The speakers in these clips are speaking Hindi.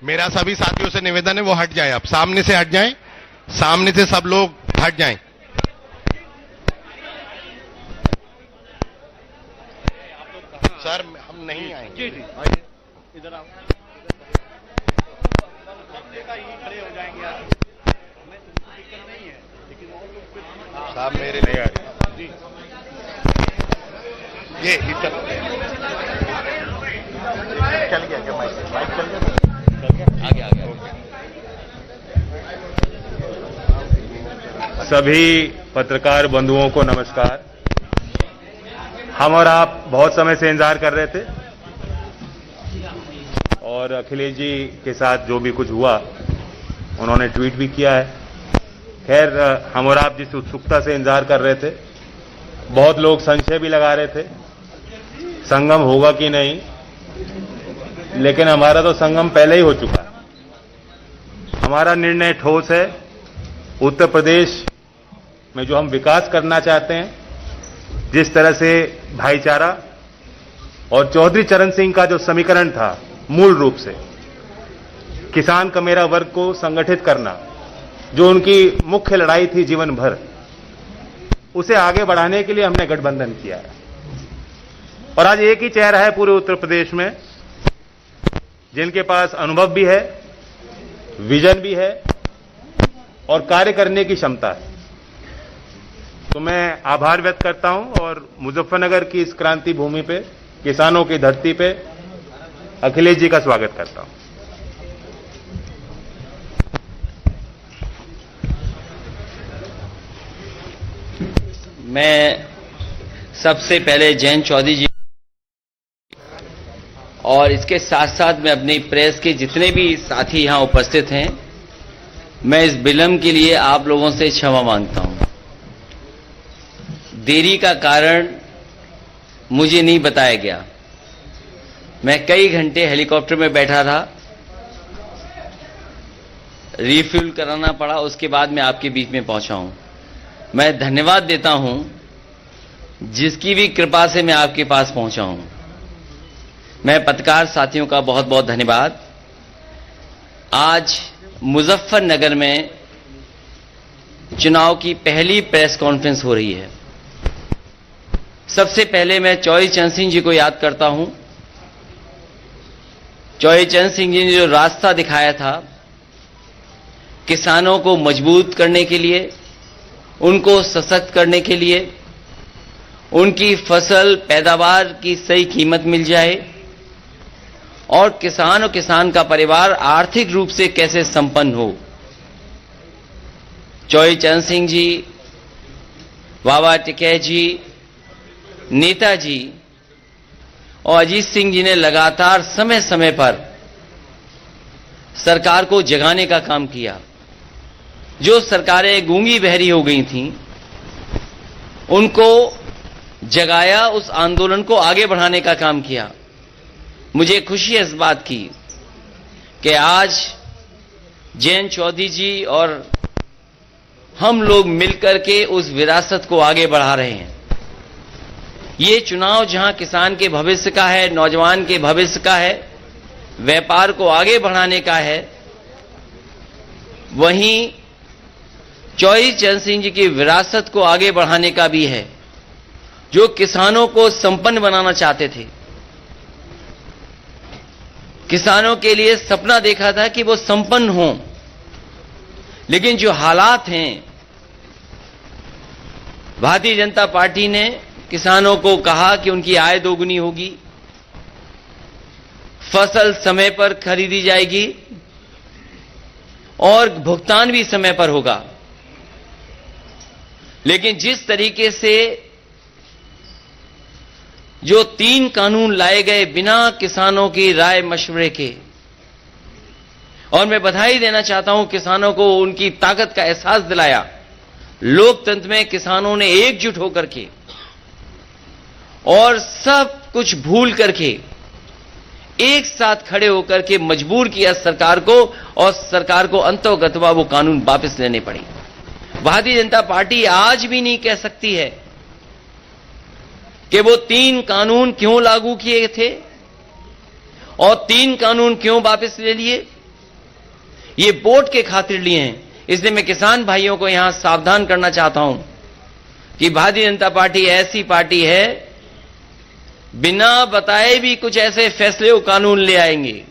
मेरा सभी साथियों से निवेदन है वो हट जाएं, अब सामने से हट जाएं, सामने से सब लोग हट जाएं। सर हम नहीं आएंगे। जी आइए, इधर आओ। खड़े हो जाएंगे आप। हमें दिक्कत नहीं है, लेकिन और लोग फिर साहब मेरे नहीं आ रहे। जी ये इधर चल गया क्या? माइक चल गया? आगे आगे। सभी पत्रकार बंधुओं को नमस्कार। हम और आप बहुत समय से इंतजार कर रहे थे और अखिलेश जी के साथ जो भी कुछ हुआ उन्होंने ट्वीट भी किया है। खैर, हम और आप जिस उत्सुकता से इंतजार कर रहे थे, बहुत लोग संशय भी लगा रहे थे संगम होगा कि नहीं, लेकिन हमारा तो संगम पहले ही हो चुका है। हमारा निर्णय ठोस है। उत्तर प्रदेश में जो हम विकास करना चाहते हैं, जिस तरह से भाईचारा और चौधरी चरण सिंह का जो समीकरण था, मूल रूप से किसान का मेरा वर्ग को संगठित करना, जो उनकी मुख्य लड़ाई थी जीवन भर, उसे आगे बढ़ाने के लिए हमने गठबंधन किया है। और आज एक ही चेहरा है पूरे उत्तर प्रदेश में जिनके पास अनुभव भी है, विजन भी है और कार्य करने की क्षमता है। तो मैं आभार व्यक्त करता हूं और मुजफ्फरनगर की इस क्रांति भूमि पे, किसानों की धरती पे अखिलेश जी का स्वागत करता हूं। मैं सबसे पहले जयंत चौधरी जी और इसके साथ साथ मैं अपनी प्रेस के जितने भी साथी यहां उपस्थित हैं, मैं इस विलंब के लिए आप लोगों से क्षमा मांगता हूं। देरी का कारण मुझे नहीं बताया गया। मैं कई घंटे हेलीकॉप्टर में बैठा था, रिफ्यूल कराना पड़ा, उसके बाद मैं आपके बीच में पहुंचा हूं। मैं धन्यवाद देता हूं जिसकी भी कृपा से मैं आपके पास पहुंचा हूं। मैं पत्रकार साथियों का बहुत बहुत धन्यवाद। आज मुजफ्फरनगर में चुनाव की पहली प्रेस कॉन्फ्रेंस हो रही है। सबसे पहले मैं चौधरी चरण सिंह जी को याद करता हूं। चौधरी चरण सिंह जी ने जो रास्ता दिखाया था किसानों को मजबूत करने के लिए, उनको सशक्त करने के लिए, उनकी फसल पैदावार की सही कीमत मिल जाए और किसान का परिवार आर्थिक रूप से कैसे संपन्न हो। चौधरी चरण सिंह जी, बाबा टिकैत जी, नेताजी और अजीत सिंह जी ने लगातार समय समय पर सरकार को जगाने का काम किया। जो सरकारें गूंगी बहरी हो गई थीं, उनको जगाया, उस आंदोलन को आगे बढ़ाने का काम किया। मुझे खुशी है इस बात की कि आज जयंत चौधरी जी और हम लोग मिलकर के उस विरासत को आगे बढ़ा रहे हैं। ये चुनाव जहां किसान के भविष्य का है, नौजवान के भविष्य का है, व्यापार को आगे बढ़ाने का है, वहीं चौधरी चरण सिंह जी की विरासत को आगे बढ़ाने का भी है, जो किसानों को संपन्न बनाना चाहते थे। किसानों के लिए सपना देखा था कि वो संपन्न हों, लेकिन जो हालात हैं, भारतीय जनता पार्टी ने किसानों को कहा कि उनकी आय दोगुनी होगी, फसल समय पर खरीदी जाएगी और भुगतान भी समय पर होगा। लेकिन जिस तरीके से जो 3 कानून लाए गए बिना किसानों की राय मशवरे के, और मैं बधाई देना चाहता हूं किसानों को, उनकी ताकत का एहसास दिलाया। लोकतंत्र में किसानों ने एकजुट होकर के और सब कुछ भूल करके एक साथ खड़े होकर के मजबूर किया सरकार को, और सरकार को अंतोगत्वा वो कानून वापस लेने पड़े। भारतीय जनता पार्टी आज भी नहीं कह सकती है कि वो 3 कानून क्यों लागू किए थे और 3 कानून क्यों वापस ले लिए। ये वोट के खातिर लिए हैं। इसलिए मैं किसान भाइयों को यहां सावधान करना चाहता हूं कि भारतीय जनता पार्टी ऐसी पार्टी है, बिना बताए भी कुछ ऐसे फैसले और कानून ले आएंगे।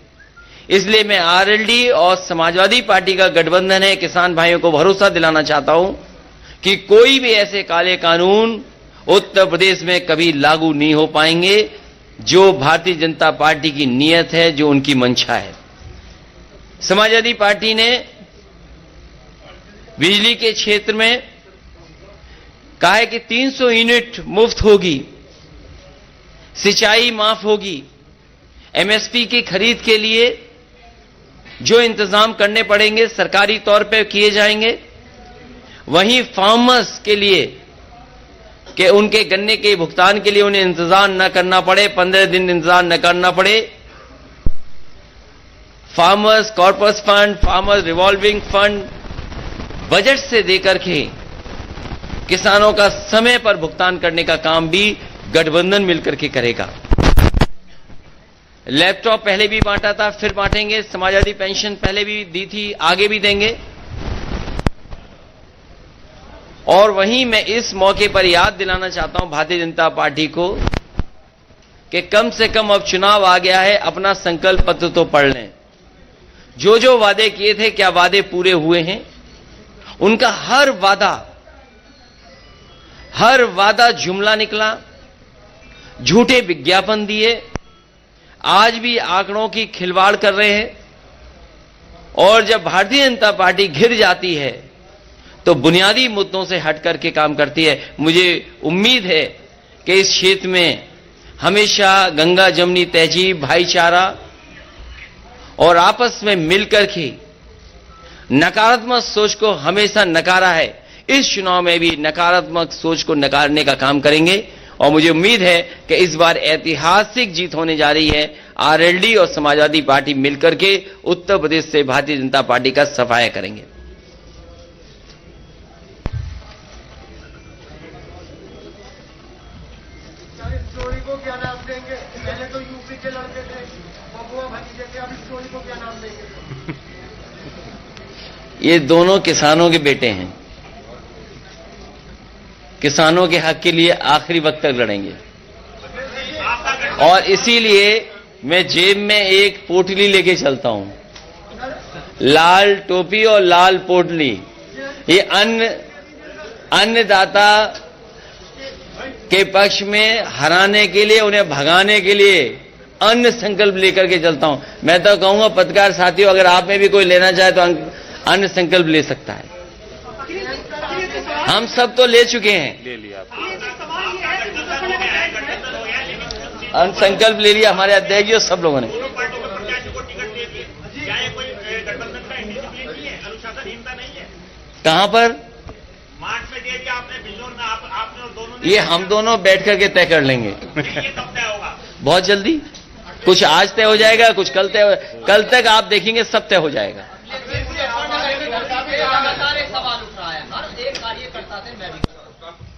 इसलिए मैं आरएलडी और समाजवादी पार्टी का गठबंधन है, किसान भाइयों को भरोसा दिलाना चाहता हूं कि कोई भी ऐसे काले कानून उत्तर प्रदेश में कभी लागू नहीं हो पाएंगे। जो भारतीय जनता पार्टी की नीयत है, जो उनकी मंशा है। समाजवादी पार्टी ने बिजली के क्षेत्र में कहा है कि 300 यूनिट मुफ्त होगी, सिंचाई माफ होगी, एमएसपी की खरीद के लिए जो इंतजाम करने पड़ेंगे सरकारी तौर पर किए जाएंगे। वहीं फार्मर्स के लिए कि उनके गन्ने के भुगतान के लिए उन्हें इंतजार न करना पड़े, 15 दिन इंतजार न करना पड़े। Farmers corpus fund, farmers revolving fund budget से देकर के किसानों का समय पर भुगतान करने का काम भी गठबंधन मिलकर के करेगा। लैपटॉप पहले भी बांटा था, फिर बांटेंगे। समाजवादी पेंशन पहले भी दी थी, आगे भी देंगे। और वहीं मैं इस मौके पर याद दिलाना चाहता हूं भारतीय जनता पार्टी को कि कम से कम अब चुनाव आ गया है, अपना संकल्प पत्र तो पढ़ लें। जो जो वादे किए थे, क्या वादे पूरे हुए हैं? उनका हर वादा जुमला निकला, झूठे विज्ञापन दिए, आज भी आंकड़ों की खिलवाड़ कर रहे हैं। और जब भारतीय जनता पार्टी घिर जाती है तो बुनियादी मुद्दों से हट करके काम करती है। मुझे उम्मीद है कि इस क्षेत्र में हमेशा गंगा जमुनी तहजीब, भाईचारा और आपस में मिलकर के नकारात्मक सोच को हमेशा नकारा है। इस चुनाव में भी नकारात्मक सोच को नकारने का काम करेंगे। और मुझे उम्मीद है कि इस बार ऐतिहासिक जीत होने जा रही है। आरएलडी और समाजवादी पार्टी मिलकर के उत्तर प्रदेश से भारतीय जनता पार्टी का सफाया करेंगे। स्टोरी को क्या नाम देंगे? पहले तो यूपी के लड़के थे, बबुआ भतीजे थे, अब स्टोरी को क्या नाम देंगे? ये दोनों किसानों के बेटे हैं, किसानों के हक के लिए आखिरी वक्त तक लड़ेंगे। और इसीलिए मैं जेब में एक पोटली लेके चलता हूं, लाल टोपी और लाल पोटली। ये अन्नदाता के पक्ष में हराने के लिए, उन्हें भगाने के लिए अन्न संकल्प लेकर के चलता हूं। मैं तो कहूंगा पत्रकार साथियों, अगर आप में भी कोई लेना चाहे तो अन्न संकल्प ले सकता है। हम सब तो ले चुके हैं, ले लिया अन्न संकल्प ले लिया हमारे अध्यक्ष जी और सब लोगों ने। कहां पर? मार्च में दे दिया आपने, बिजोर में आपने और दोनों ने। ये हम दोनों बैठ करके तय कर लेंगे। ये कब तय होगा? बहुत जल्दी, कुछ आज तय हो जाएगा, कुछ कल कल तक आप देखेंगे सब तय हो जाएगा। लगातार एक सवाल उठ रहा है, हर एक कार्यकर्ता से मैं भी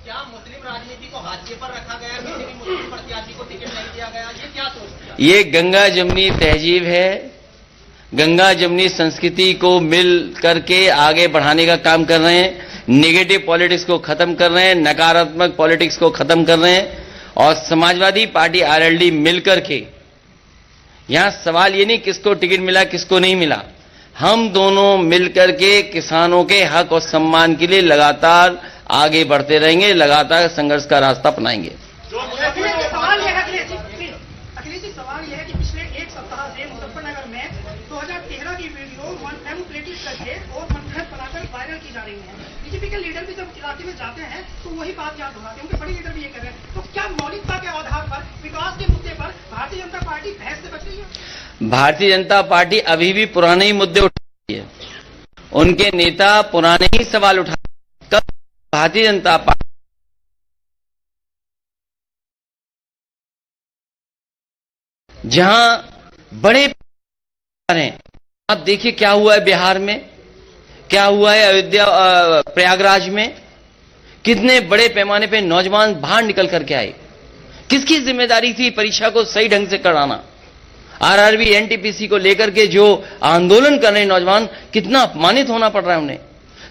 क्या मुस्लिम राजनीति को हाशिए पर रखा गया, किसी भी मुस्लिम प्रत्याशी को टिकट नहीं दिया गया, ये क्या सोचते हैं? ये गंगा जमुनी तहजीब है। गंगा जमुनी संस्कृति को मिल करके आगे बढ़ाने का काम कर रहे हैं। नेगेटिव पॉलिटिक्स को खत्म कर रहे हैं, नकारात्मक पॉलिटिक्स को खत्म कर रहे हैं। और समाजवादी पार्टी आरएलडी मिलकर के, यहां सवाल ये नहीं किसको टिकट मिला किसको नहीं मिला, हम दोनों मिलकर के किसानों के हक और सम्मान के लिए लगातार आगे बढ़ते रहेंगे, लगातार संघर्ष का रास्ता अपनाएंगे। सवाल यह है अखिलेश जी, सवाल यह है कि पिछले एक सप्ताह से मुजफ्फरनगर में 2013 की वीडियो मैनिपुलेटेड करके और मनगढ़ंत बनाकर वायरल की जा रही है। बीजेपी के लीडर भी जब इलाके में जाते हैं तो वही बात याद दोहराते हैं, उनके बड़े लीडर भी ये कर रहे हैं। तो क्या मौलिकता के आधार पर, विकास के मुद्दे पर भारतीय जनता पार्टी बहस से बच रही है? भारतीय जनता पार्टी अभी भी पुराने ही मुद्दे उठा रही है। उनके नेता पुराने ही सवाल उठा रहे हैं। कब भारतीय जनता पार्टी जहां बड़े हैं, आप देखिए क्या हुआ है बिहार में, क्या हुआ है अयोध्या प्रयागराज में, कितने बड़े पैमाने पे नौजवान बाहर निकल करके आए। किसकी जिम्मेदारी थी परीक्षा को सही ढंग से कराना? आरआरबी एनटीपीसी को लेकर के जो आंदोलन कर रहे हैं नौजवान, कितना अपमानित होना पड़ रहा है उन्हें।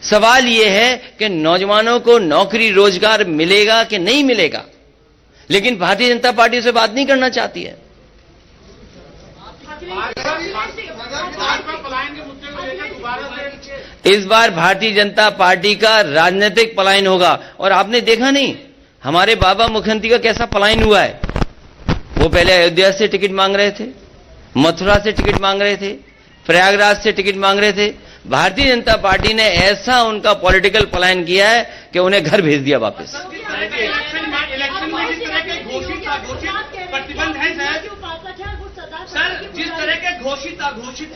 सवाल यह है कि नौजवानों को नौकरी रोजगार मिलेगा कि नहीं मिलेगा, लेकिन भारतीय जनता पार्टी से बात नहीं करना चाहती है। इस बार भारतीय जनता पार्टी का राजनीतिक पलायन होगा। और आपने देखा नहीं हमारे बाबा मुख्यमंत्री का कैसा पलायन हुआ है। वो पहले अयोध्या से टिकट मांग रहे थे, मथुरा से टिकट मांग रहे थे, प्रयागराज से टिकट मांग रहे थे। भारतीय जनता पार्टी ने ऐसा उनका पॉलिटिकल पलायन किया है कि उन्हें घर भेज दिया वापस। इलेक्शन में जिस तरह के घोषित प्रतिबंध है सर, जिस तरह के घोषित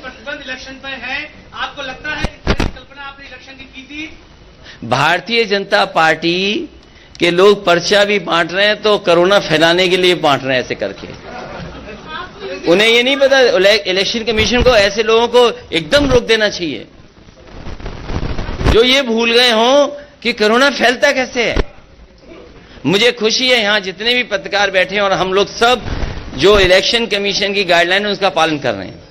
प्रतिबंध इलेक्शन पर है, आपको लगता है कि कल्पना आपने इलेक्शन की थी? भारतीय जनता पार्टी के लोग पर्चा भी बांट रहे हैं तो कोरोना फैलाने के लिए बांट रहे हैं ऐसे करके। उन्हें ये नहीं पता इलेक्शन कमीशन को ऐसे लोगों को एकदम रोक देना चाहिए जो ये भूल गए हों कि कोरोना फैलता कैसे है। मुझे खुशी है यहां जितने भी पत्रकार बैठे हैं और हम लोग सब जो इलेक्शन कमीशन की गाइडलाइन है उसका पालन कर रहे हैं।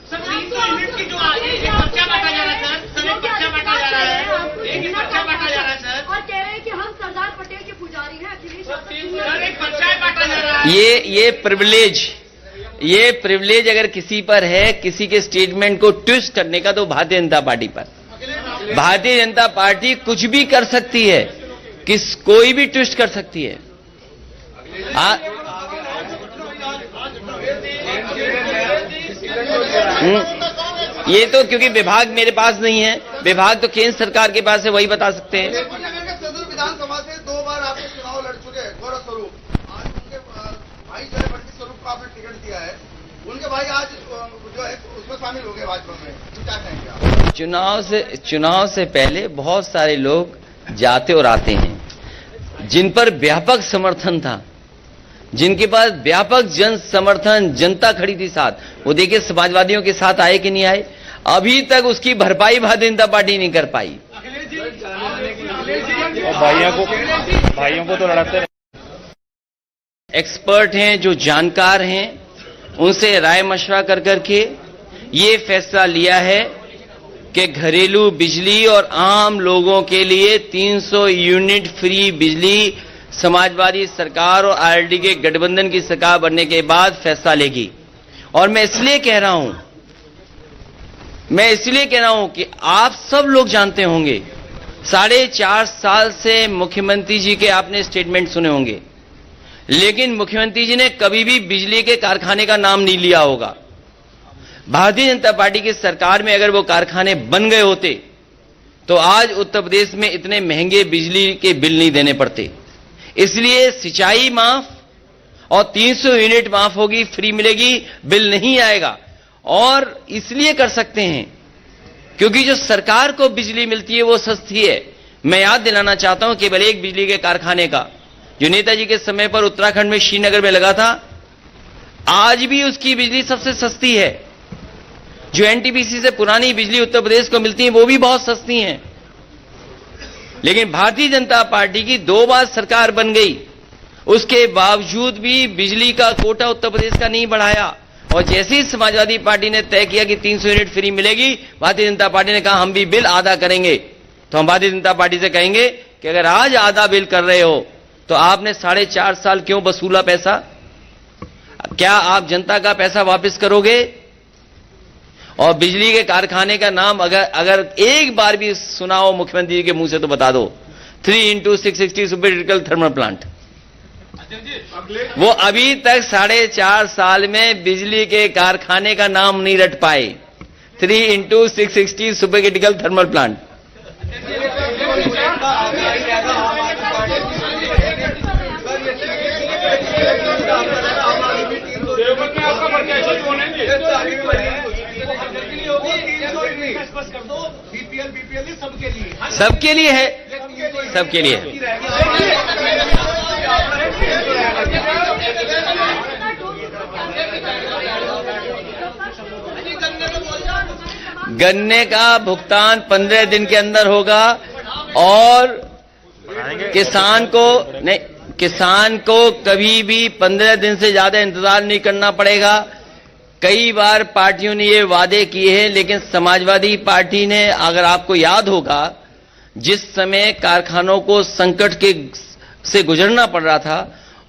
ये प्रिविलेज अगर किसी पर है, किसी के स्टेटमेंट को ट्विस्ट करने का, तो भारतीय जनता पार्टी पर। भारतीय जनता पार्टी कुछ भी कर सकती है, कोई भी ट्विस्ट कर सकती है। ये तो क्योंकि विभाग मेरे पास नहीं है, विभाग तो केंद्र सरकार के पास है, वही बता सकते हैं। विधानसभा से 2 बार आपने चुनाव लड़ चुके हैं गौरव स्वरूप। आज उनके भाई जो है बंटी स्वरूप को आपने टिकट दिया है, उनके भाई आज जो है उसमें शामिल हो गए भाजपा में, क्या कहेंगे आप? चुनाव से पहले बहुत सारे लोग जाते और आते हैं जिन पर व्यापक समर्थन था, जिनके पास व्यापक जन समर्थन, जनता खड़ी थी साथ। वो देखिए समाजवादियों के साथ आए कि नहीं आए, अभी तक उसकी भरपाई भारतीय जनता पार्टी नहीं कर पाई। भाइयों को तो लड़ाते रहे। एक्सपर्ट हैं, जो जानकार हैं, उनसे राय मशवरा कर करके ये फैसला लिया है कि घरेलू बिजली और आम लोगों के लिए 300 यूनिट फ्री बिजली समाजवादी सरकार और आरएलडी के गठबंधन की सरकार बनने के बाद फैसला लेगी। और मैं इसलिए कह रहा हूं कि आप सब लोग जानते होंगे, 4.5 साल से मुख्यमंत्री जी के आपने स्टेटमेंट सुने होंगे, लेकिन मुख्यमंत्री जी ने कभी भी बिजली के कारखाने का नाम नहीं लिया होगा। भारतीय जनता पार्टी की सरकार में अगर वो कारखाने बन गए होते तो आज उत्तर प्रदेश में इतने महंगे बिजली के बिल नहीं देने पड़ते। इसलिए सिंचाई माफ और 300 यूनिट माफ होगी, फ्री मिलेगी, बिल नहीं आएगा। और इसलिए कर सकते हैं क्योंकि जो सरकार को बिजली मिलती है वो सस्ती है। मैं याद दिलाना चाहता हूं केवल एक बिजली के कारखाने का जो नेताजी के समय पर उत्तराखंड में श्रीनगर में लगा था, आज भी उसकी बिजली सबसे सस्ती है। जो एनटीपीसी से पुरानी बिजली उत्तर प्रदेश को मिलती है वो भी बहुत सस्ती हैं। लेकिन भारतीय जनता पार्टी की 2 बार सरकार बन गई, उसके बावजूद भी बिजली का कोटा उत्तर प्रदेश का नहीं बढ़ाया। और जैसे ही समाजवादी पार्टी ने तय किया कि 300 यूनिट फ्री मिलेगी, भारतीय जनता पार्टी ने कहा हम भी बिल आधा करेंगे। तो हम भारतीय जनता पार्टी से कहेंगे कि अगर आज आधा बिल कर रहे हो तो आपने 4.5 साल क्यों वसूला पैसा? क्या आप जनता का पैसा वापस करोगे? और बिजली के कारखाने का नाम अगर एक बार भी सुना हो मुख्यमंत्री जी के मुंह से तो बता दो, 3x660 super critical thermal plant. वो अभी तक 4.5 साल में बिजली के कारखाने का नाम नहीं रट पाए। 3x660 super critical thermal plant. सबके लिए है, सबके लिए है। गन्ने का भुगतान 15 दिन के अंदर होगा और किसान को कभी भी 15 दिन से ज्यादा इंतजार नहीं करना पड़ेगा। कई बार पार्टियों ने ये वादे किए हैं, लेकिन समाजवादी पार्टी ने, अगर आपको याद होगा, जिस समय कारखानों को संकट से गुजरना पड़ रहा था,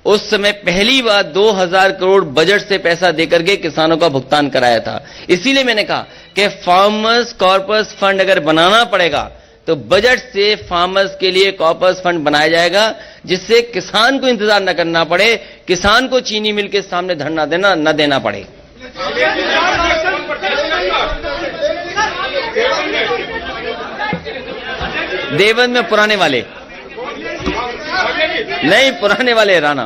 उस समय पहली बार 2000 करोड़ बजट से पैसा देकर के किसानों का भुगतान कराया था। इसीलिए मैंने कहा कि फार्मर्स कॉर्पस फंड अगर बनाना पड़ेगा तो बजट से फार्मर्स के लिए कॉर्पस फंड बनाया जाएगा, जिससे किसान को इंतजार न करना पड़े, किसान को चीनी मिल के सामने धरना न देना पड़े। देवबंद में पुराने वाले नहीं, पुराने वाले राणा।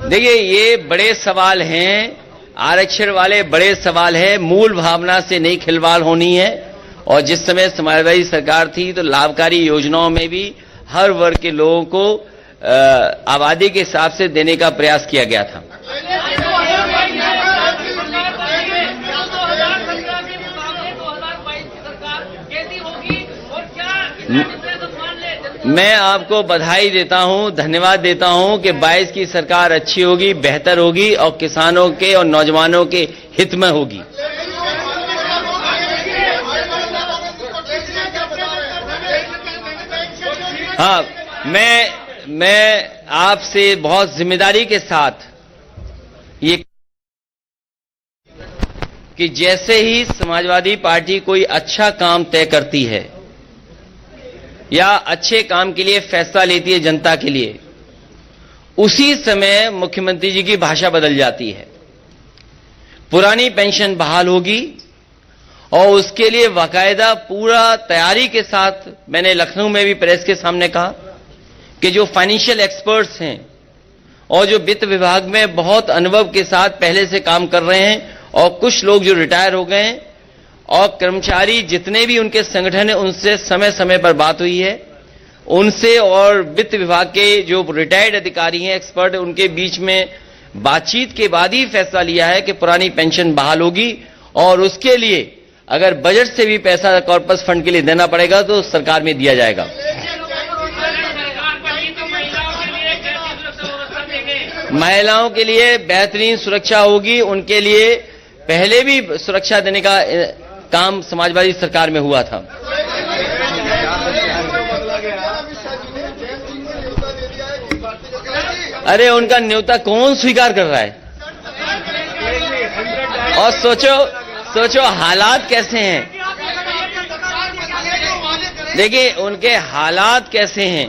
देखिए, ये बड़े सवाल हैं, आरक्षण वाले बड़े सवाल है। मूल भावना से नहीं खिलवाड़ होनी है। और जिस समय समाजवादी सरकार थी तो लाभकारी योजनाओं में भी हर वर्ग के लोगों को आबादी के हिसाब से देने का प्रयास किया गया था। मैं आपको बधाई देता हूं, धन्यवाद देता हूं कि 22 की सरकार अच्छी होगी, बेहतर होगी और किसानों के और नौजवानों के हित में होगी। हाँ, मैं आपसे बहुत जिम्मेदारी के साथ ये कि जैसे ही समाजवादी पार्टी कोई अच्छा काम तय करती है या अच्छे काम के लिए फैसला लेती है जनता के लिए, उसी समय मुख्यमंत्री जी की भाषा बदल जाती है। पुरानी पेंशन बहाल होगी और उसके लिए बाकायदा पूरा तैयारी के साथ, मैंने लखनऊ में भी प्रेस के सामने कहा कि जो फाइनेंशियल एक्सपर्ट्स हैं और जो वित्त विभाग में बहुत अनुभव के साथ पहले से काम कर रहे हैं और कुछ लोग जो रिटायर हो गए हैं और कर्मचारी जितने भी उनके संगठन हैं, उनसे समय समय पर बात हुई है, उनसे और वित्त विभाग के जो रिटायर्ड अधिकारी हैं, एक्सपर्ट, उनके बीच में बातचीत के बाद ही फैसला लिया है कि पुरानी पेंशन बहाल होगी और उसके लिए अगर बजट से भी पैसा कॉर्पस फंड के लिए देना पड़ेगा तो सरकार में दिया जाएगा। महिलाओं के लिए बेहतरीन सुरक्षा होगी, उनके लिए पहले भी सुरक्षा देने का काम समाजवादी सरकार में हुआ था। अरे उनका न्योता कौन स्वीकार कर रहा है? और सोचो हालात कैसे हैं। देखिए उनके हालात कैसे हैं,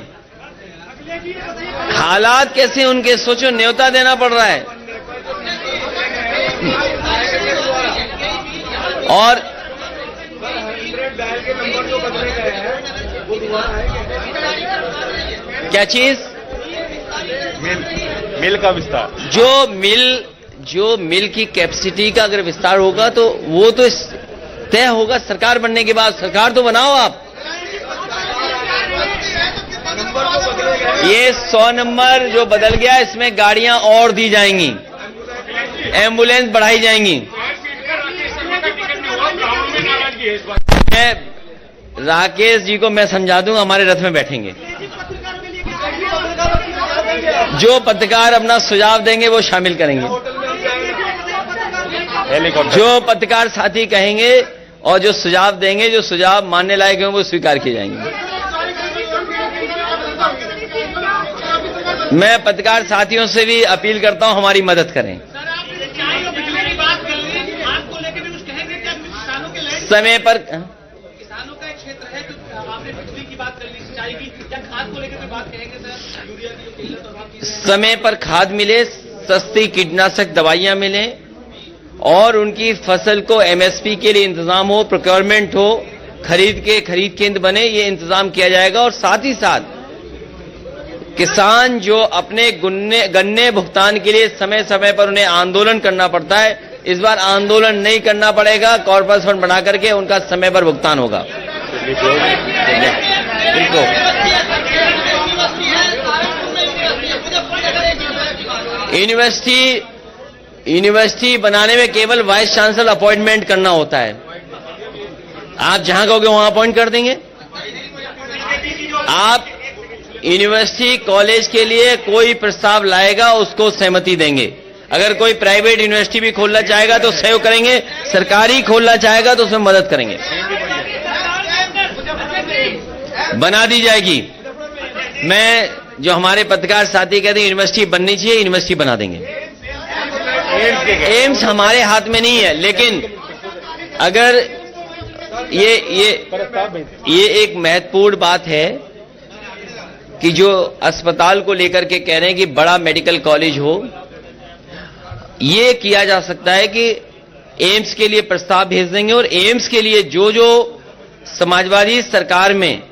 हालात कैसे उनके, सोचो न्योता देना पड़ रहा है। और क्या चीज? मिल का विस्तार। जो मिल की कैपेसिटी का अगर विस्तार होगा तो वो तो तय होगा सरकार बनने के बाद। सरकार तो बनाओ आप। ये 100 नंबर जो बदल गया, इसमें गाड़ियां और दी जाएंगी, एम्बुलेंस बढ़ाई जाएंगी। राकेश जी को मैं समझा दूंगा, हमारे रथ में बैठेंगे। जो पत्रकार अपना सुझाव देंगे वो शामिल करेंगे, जो पत्रकार साथी कहेंगे और जो सुझाव देंगे, जो सुझाव मानने लायक होंगे वो स्वीकार किए जाएंगे। मैं पत्रकार साथियों से भी अपील करता हूं हमारी मदद करें। समय पर किसानों का एक क्षेत्र है, तो आपने बिजली की बात कर ली, सिंचाई की, या खाद को लेकर बात करेंगे सर? यूरिया की किल्लत और बाकी समय पर खाद मिले, सस्ती कीटनाशक दवाइयां मिलें और उनकी फसल को एमएसपी के लिए इंतजाम हो, प्रोक्योरमेंट हो, खरीद केंद्र बने, ये इंतजाम किया जाएगा। और साथ ही साथ किसान जो अपने गन्ने भुगतान के लिए समय समय पर उन्हें आंदोलन करना पड़ता है, इस बार आंदोलन नहीं करना पड़ेगा, कॉर्पस फंड बना करके उनका समय पर भुगतान होगा। यूनिवर्सिटी बनाने में केवल वाइस चांसलर अपॉइंटमेंट करना होता है। आप जहां कहोगे वहां अपॉइंट कर देंगे। आप यूनिवर्सिटी कॉलेज के लिए कोई प्रस्ताव लाएगा उसको सहमति देंगे। अगर कोई प्राइवेट यूनिवर्सिटी भी खोलना चाहेगा तो सहयोग करेंगे, सरकारी खोलना चाहेगा तो उसमें मदद करेंगे। बना दी जाएगी। मैं जो हमारे पत्रकार साथी कहते हैं यूनिवर्सिटी बननी चाहिए, यूनिवर्सिटी बना देंगे। एम्स हमारे हाथ में नहीं है, लेकिन अगर ये एक महत्वपूर्ण बात है कि जो अस्पताल को लेकर के कह रहे हैं कि बड़ा मेडिकल कॉलेज हो, ये किया जा सकता है कि एम्स के लिए प्रस्ताव भेज देंगे और एम्स के लिए जो जो समाजवादी सरकार में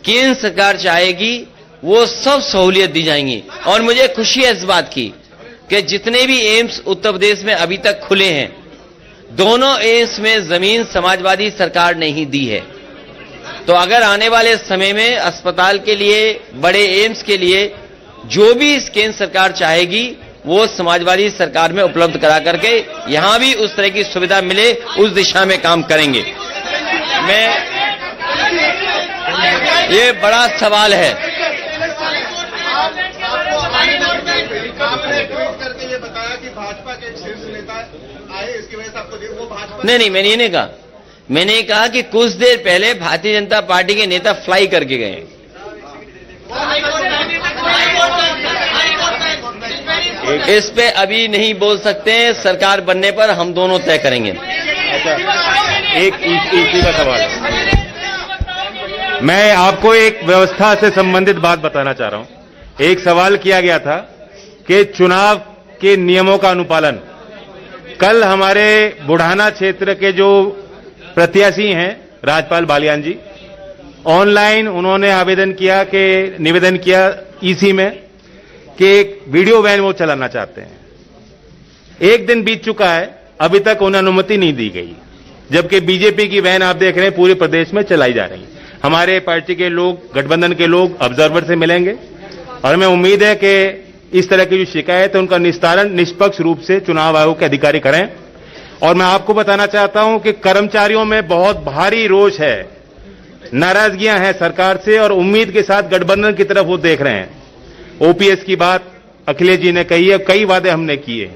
केंद्र सरकार चाहेगी वो सब सहूलियत दी जाएंगी। और मुझे खुशी है इस बात की कि जितने भी एम्स उत्तर प्रदेश में अभी तक खुले हैं, दोनों एम्स में जमीन समाजवादी सरकार ने ही दी है। तो अगर आने वाले समय में अस्पताल के लिए, बड़े एम्स के लिए जो भी केंद्र सरकार चाहेगी वो समाजवादी सरकार में उपलब्ध करा करके यहां भी उस तरह की सुविधा मिले, उस दिशा में काम करेंगे। ये बड़ा सवाल है। आपने ट्वीट करके ये बताया कि भाजपा के एक शीर्ष नेता आए, इसकी वजह से आपको वो भाजपा नहीं, मैंने ये नहीं कहा। मैंने कहा कि कुछ देर पहले भारतीय जनता पार्टी के नेता फ्लाई करके गए। इस पे अभी नहीं बोल सकते हैं, सरकार बनने पर हम दोनों तय करेंगे। एक इसी का सवाल है। मैं आपको एक व्यवस्था से संबंधित बात बताना चाह रहा हूं। एक सवाल किया गया था कि चुनाव के नियमों का अनुपालन। कल हमारे बुढ़ाना क्षेत्र के जो प्रत्याशी हैं राजपाल बालियान जी, ऑनलाइन उन्होंने निवेदन किया ईसी में कि एक वीडियो वैन वो चलाना चाहते हैं। एक दिन बीत चुका है, अभी तक उन्हें अनुमति नहीं दी गई, जबकि बीजेपी की वैन आप देख रहे हैं पूरे प्रदेश में चलाई जा रही है। हमारे पार्टी के लोग, गठबंधन के लोग ऑब्जर्वर से मिलेंगे और हमें उम्मीद है कि इस तरह की जो शिकायत है उनका निस्तारण निष्पक्ष रूप से चुनाव आयोग के अधिकारी करें। और मैं आपको बताना चाहता हूं कि कर्मचारियों में बहुत भारी रोष है, नाराजगियां हैं सरकार से और उम्मीद के साथ गठबंधन की तरफ वो देख रहे हैं। ओपीएस की बात अखिलेश जी ने कही है, कई वादे हमने किए।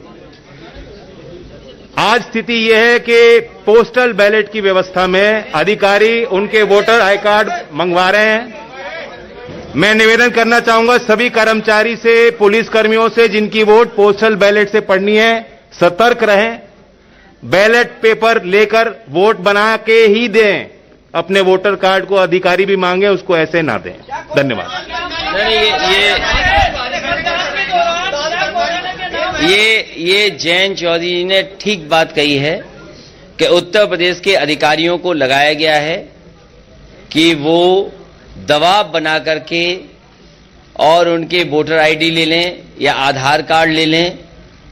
आज स्थिति यह है कि पोस्टल बैलेट की व्यवस्था में अधिकारी उनके वोटर आई कार्ड मंगवा रहे हैं। मैं निवेदन करना चाहूंगा सभी कर्मचारी से, पुलिस कर्मियों से जिनकी वोट पोस्टल बैलेट से पड़नी है, सतर्क रहें। बैलेट पेपर लेकर वोट बना के ही दें। अपने वोटर कार्ड को अधिकारी भी मांगे, उसको ऐसे ना दें। धन्यवाद। ये जयंत चौधरी जी ने ठीक बात कही है कि उत्तर प्रदेश के अधिकारियों को लगाया गया है कि वो दबाव बना करके और उनके वोटर आईडी ले लें या आधार कार्ड ले लें।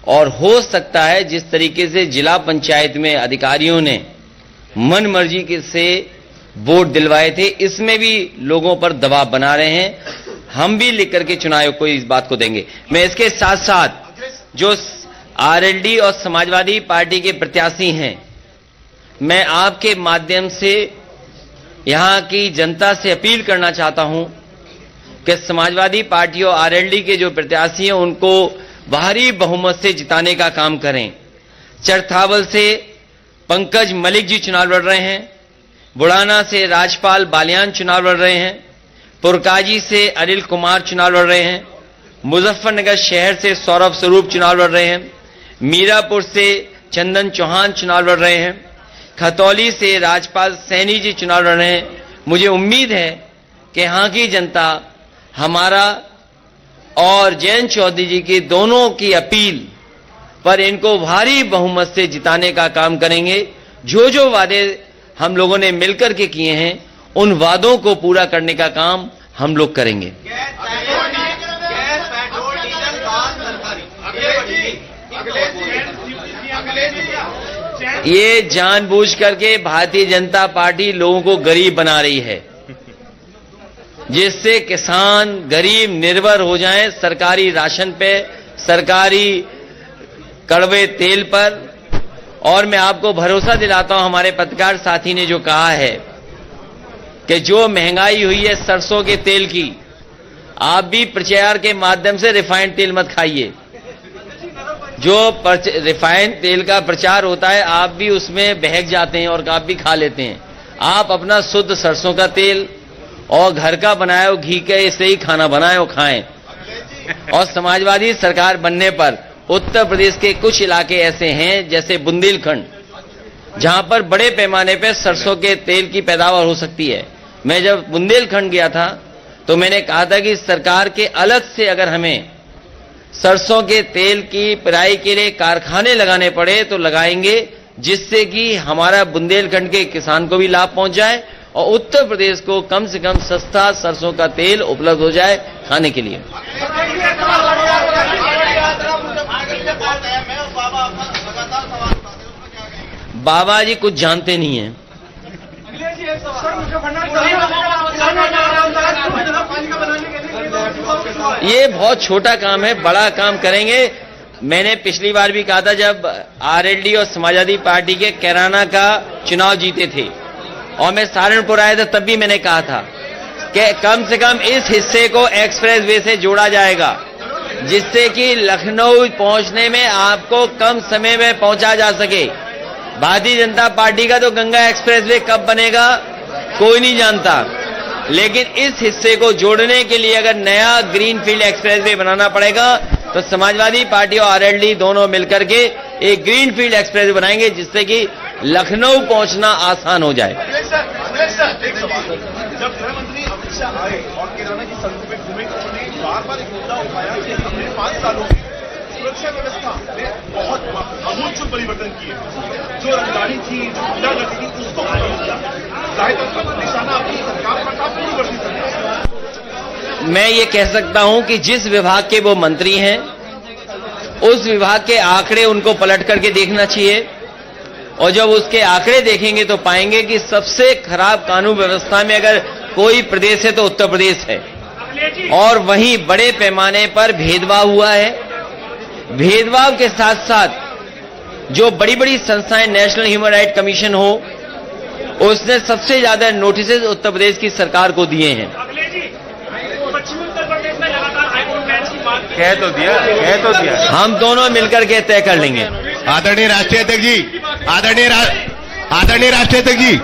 और हो सकता है जिस तरीके से जिला पंचायत में अधिकारियों ने मन मर्जी से वोट दिलवाए थे, इसमें भी लोगों पर दबाव बना रहे हैं। हम भी लिख करके चुनाव आयोग को इस बात को देंगे। मैं इसके साथ साथ जो आरएलडी और समाजवादी पार्टी के प्रत्याशी हैं, मैं आपके माध्यम से यहां की जनता से अपील करना चाहता हूं कि समाजवादी पार्टी और आरएलडी के जो प्रत्याशी हैं उनको भारी बहुमत से जिताने का काम करें। चरथावल से पंकज मलिक जी चुनाव लड़ रहे हैं, बुढ़ाना से राजपाल बालियान चुनाव लड़ रहे हैं, पुरकाजी से अनिल कुमार चुनाव लड़ रहे हैं, मुजफ्फरनगर शहर से सौरभ स्वरूप चुनाव लड़ रहे हैं, मीरापुर से चंदन चौहान चुनाव लड़ रहे हैं, खतौली से राजपाल सैनी जी चुनाव लड़ रहे हैं। मुझे उम्मीद है कि यहाँ की जनता हमारा और जयंत चौधरी जी की दोनों की अपील पर इनको भारी बहुमत से जिताने का काम करेंगे। जो जो वादे हम लोगों ने मिलकर के किए हैं उन वादों को पूरा करने का काम हम लोग करेंगे। ये जानबूझ करके भारतीय जनता पार्टी लोगों को गरीब बना रही है, जिससे किसान गरीब निर्भर हो जाएं सरकारी राशन पे, सरकारी कड़वे तेल पर। और मैं आपको भरोसा दिलाता हूं, हमारे पत्रकार साथी ने जो कहा है कि जो महंगाई हुई है सरसों के तेल की, आप भी प्रचार के माध्यम से रिफाइंड तेल मत खाइए। जो रिफाइंड तेल का प्रचार होता है आप भी उसमें बहक जाते हैं और आप भी खा लेते हैं। आप अपना शुद्ध सरसों का तेल और घर का बनाया हुआ घी के से ही खाना बनाएं और खाएं। और समाजवादी सरकार बनने पर उत्तर प्रदेश के कुछ इलाके ऐसे हैं जैसे बुंदेलखंड, जहां पर बड़े पैमाने पर सरसों के तेल की पैदावार हो सकती है। मैं जब बुंदेलखंड गया था तो मैंने कहा था कि सरकार के अलग से अगर हमें सरसों के तेल की पेराई के लिए कारखाने लगाने पड़े तो लगाएंगे, जिससे कि हमारा बुंदेलखंड के किसान को भी लाभ पहुंच जाए और उत्तर प्रदेश को कम से कम सस्ता सरसों का तेल उपलब्ध हो जाए खाने के लिए। बाबा जी कुछ जानते नहीं हैं। ये बहुत छोटा काम है, बड़ा काम करेंगे। मैंने पिछली बार भी कहा था जब आरएलडी और समाजवादी पार्टी के कैराना का चुनाव जीते थे और मैं सहारनपुर आया था, तब भी मैंने कहा था कि कम से कम इस हिस्से को एक्सप्रेस वे से जोड़ा जाएगा, जिससे कि लखनऊ पहुंचने में आपको कम समय में पहुंचा जा सके। भारतीय जनता पार्टी का तो गंगा एक्सप्रेस वे कब बनेगा कोई नहीं जानता, लेकिन इस हिस्से को जोड़ने के लिए अगर नया ग्रीनफील्ड एक्सप्रेस वे बनाना पड़ेगा तो समाजवादी पार्टी और आरएलडी दोनों मिलकर के एक ग्रीनफील्ड एक्सप्रेस बनाएंगे, जिससे कि लखनऊ पहुंचना आसान हो जाए। जब गृहमंत्री अमित शाह आए और कैराना की सड़कों में घूमे, उन्होंने बार-बार एक मुद्दा उठाया कि हमने 5 सालों में सुरक्षा व्यवस्था में बहुत अभूतपूर्व परिवर्तन किए। जो रंगदारी थी, जो गुंडागर्दी थी, उसको खत्म किया। जाहिर तौर पर निशाना अपनी सरकार पर था, पूरी वर्दी सरकार। मैं ये कह सकता हूं कि जिस विभाग के वो मंत्री हैं उस विभाग के आंकड़े उनको पलट करके देखना चाहिए, और जब उसके आंकड़े देखेंगे तो पाएंगे कि सबसे खराब कानून व्यवस्था में अगर कोई प्रदेश है तो उत्तर प्रदेश है। और वहीं बड़े पैमाने पर भेदभाव हुआ है। भेदभाव के साथ साथ जो बड़ी बड़ी संस्थाएं, नेशनल ह्यूमन राइट कमीशन हो, उसने सबसे ज्यादा नोटिस उत्तर प्रदेश की सरकार को दिए हैं। कह तो दिया। हम दोनों मिलकर के तय कर लेंगे। आदरणीय राष्ट्रीय अध्यक्ष जी, आदरणीय राष्ट्रीय अध्यक्ष जी,